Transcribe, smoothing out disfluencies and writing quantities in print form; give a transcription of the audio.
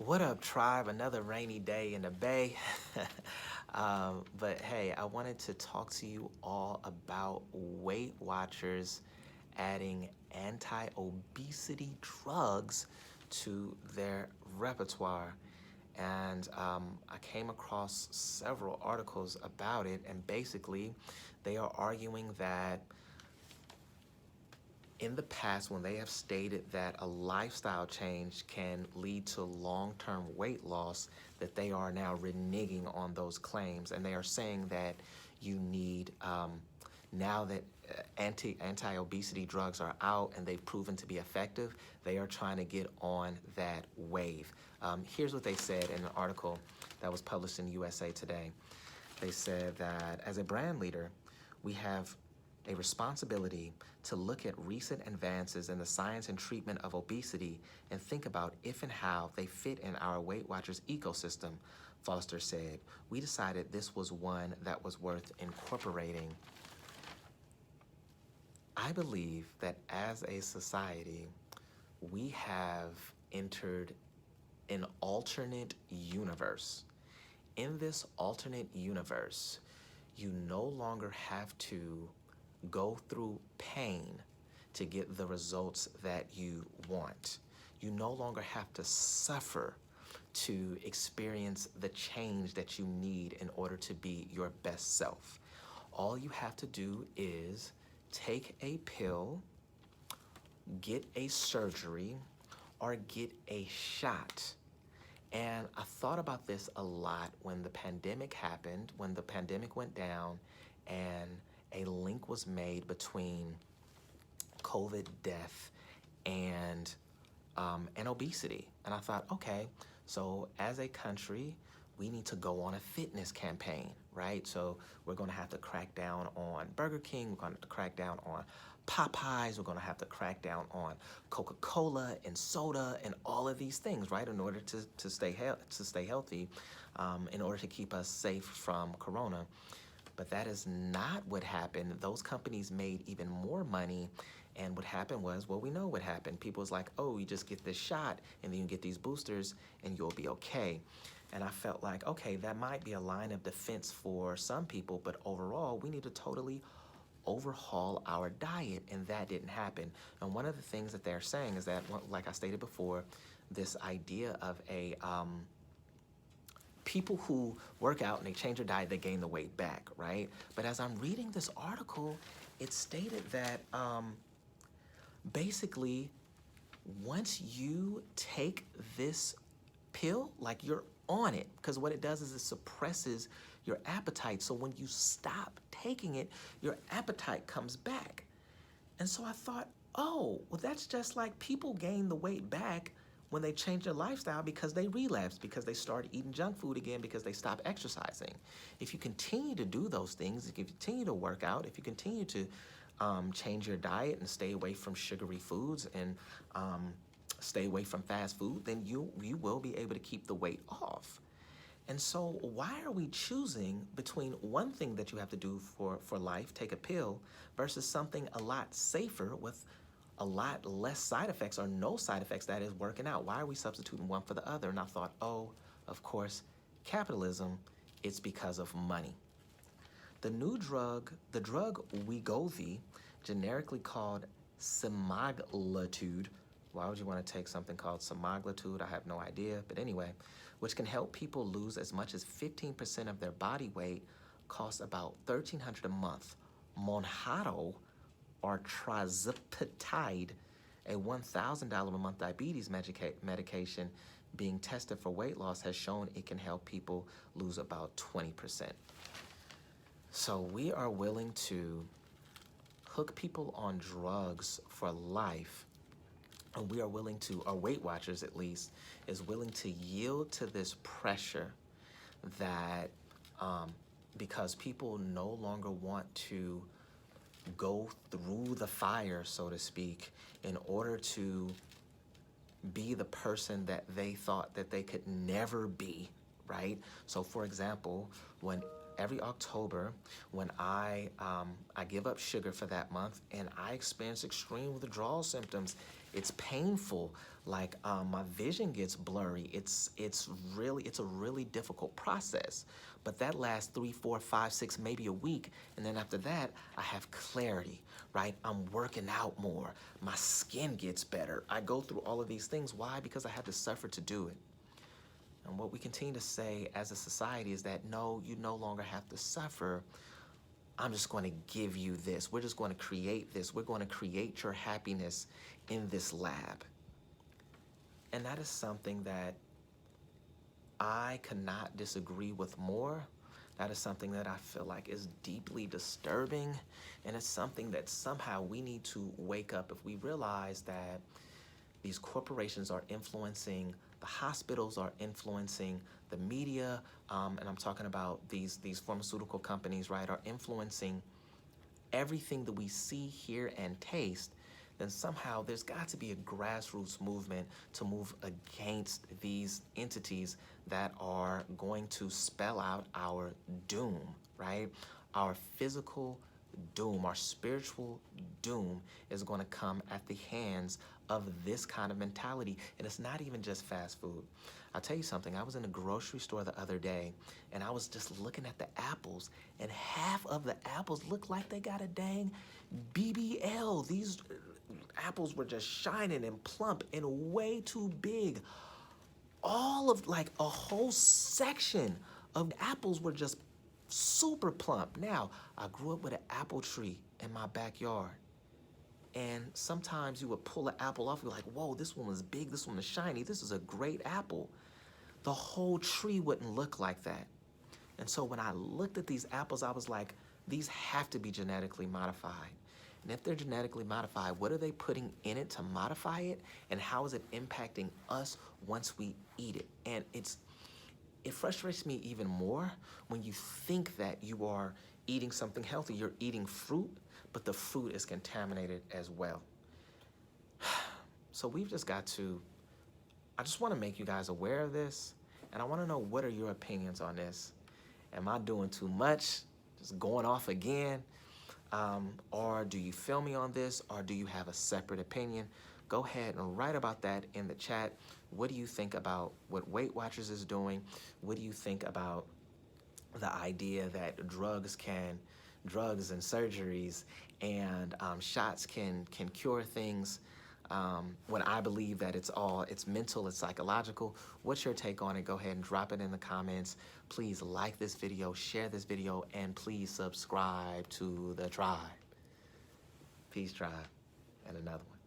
What up, tribe? Another rainy day in the Bay. But hey, I wanted to talk to you all about Weight Watchers adding anti obesity drugs to their repertoire. And I came across several articles about it, and basically, they are arguing that in the past, when they have stated that a lifestyle change can lead to long-term weight loss, that they are now reneging on those claims, and they are saying that you need now that anti-obesity drugs are out and they've proven to be effective, they are trying to get on that wave. Here's what they said in an article that was published in USA Today. They said that as a brand leader, we have a responsibility to look at recent advances in the science and treatment of obesity and think about if and how they fit in our Weight Watchers ecosystem, Foster said. We decided this was one that was worth incorporating. I believe that as a society, we have entered an alternate universe. In this alternate universe, you no longer have to go through pain to get the results that you want. You no longer have to suffer to experience the change that you need in order to be your best self. All you have to do is take a pill, get a surgery, or get a shot. And I thought about this a lot when the pandemic happened, when the pandemic went down, and a link was made between COVID death and obesity. And I thought, okay, so as a country, we need to go on a fitness campaign, right? So we're going to have to crack down on Burger King. We're going to have to crack down on Popeyes. We're going to have to crack down on Coca-Cola and soda and all of these things, right? In order to stay healthy, in order to keep us safe from Corona. But that is not what happened. Those companies made even more money. And what happened was, well, we know what happened. People was like, oh, you just get this shot and then you get these boosters and you'll be okay. And I felt like, okay, that might be a line of defense for some people, but overall, we need to totally overhaul our diet, and that didn't happen. And one of the things that they're saying is that, like I stated before, this idea of a people who work out and they change their diet, they gain the weight back, right? But as I'm reading this article, it stated that basically, once you take this pill, like you're on it, because what it does is it suppresses your appetite. So when you stop taking it, your appetite comes back. And so I thought, oh, well, that's just like people gain the weight back when they change their lifestyle because they relapse, because they start eating junk food again, because they stop exercising. If you continue to do those things, if you continue to work out, if you continue to change your diet and stay away from sugary foods and stay away from fast food, then you will be able to keep the weight off. And so why are we choosing between one thing that you have to do for life, take a pill, versus something a lot safer with a lot less side effects or no side effects that is working out? Why are we substituting one for the other? And I thought, oh, of course, capitalism, it's because of money. The new drug, the drug Wegovy, generically called semaglutide. Why would you want to take something called semaglutide? I have no idea. But anyway, which can help people lose as much as 15% of their body weight, costs about $1,300 a month. Monjaro, or trizepatide, a $1,000 a month diabetes medication being tested for weight loss, has shown it can help people lose about 20%. So we are willing to hook people on drugs for life, and we are willing to, our Weight Watchers at least, is willing to yield to this pressure that because people no longer want to go through the fire, so to speak, in order to be the person that they thought that they could never be, right? So for example, when every October, when I give up sugar for that month and I experience extreme withdrawal symptoms, It's painful. Like my vision gets blurry. It's a really difficult process. But that lasts 3, 4, 5, 6, maybe a week, and then after that, I have clarity, right? I'm working out more. My skin gets better. I go through all of these things. Why? Because I had to suffer to do it. And what we continue to say as a society is that no, you no longer have to suffer. I'm just going to give you this. We're just going to create this. We're going to create your happiness in this lab. And that is something that I cannot disagree with more. That is something that I feel like is deeply disturbing. And it's something that somehow we need to wake up if we realize that these corporations are influencing, the hospitals are influencing, the media, and I'm talking about these pharmaceutical companies, right, are influencing everything that we see, hear, and taste, then somehow there's got to be a grassroots movement to move against these entities that are going to spell out our doom, right? Our physical doom, our spiritual doom is going to come at the hands of this kind of mentality. And it's not even just fast food. I'll tell you something. I was in a grocery store the other day, and I was just looking at the apples, and half of the apples looked like they got a dang BBL. These apples were just shining and plump and way too big. All of like a whole section of apples were just super plump. Now, I grew up with an apple tree in my backyard. And sometimes you would pull an apple off, you're like, whoa, this one was big, this one was shiny, this is a great apple. The whole tree wouldn't look like that. And so when I looked at these apples, I was like, these have to be genetically modified. And if they're genetically modified, what are they putting in it to modify it? And how is it impacting us once we eat it? And it frustrates me even more when you think that you are eating something healthy. You're eating fruit, but the fruit is contaminated as well. So we've just got to, I just want to make you guys aware of this, and I want to know, what are your opinions on this? Am I doing too much? Just going off again? Or do you feel me on this, or do you have a separate opinion? Go ahead and write about that in the chat. What do you think about what Weight Watchers is doing? What do you think about the idea that drugs and surgeries and shots can cure things, when I believe that it's mental, it's psychological? What's your take on it? Go ahead and drop it in the comments. Please like this video, share this video, and please subscribe to the tribe. Peace, tribe, and another one.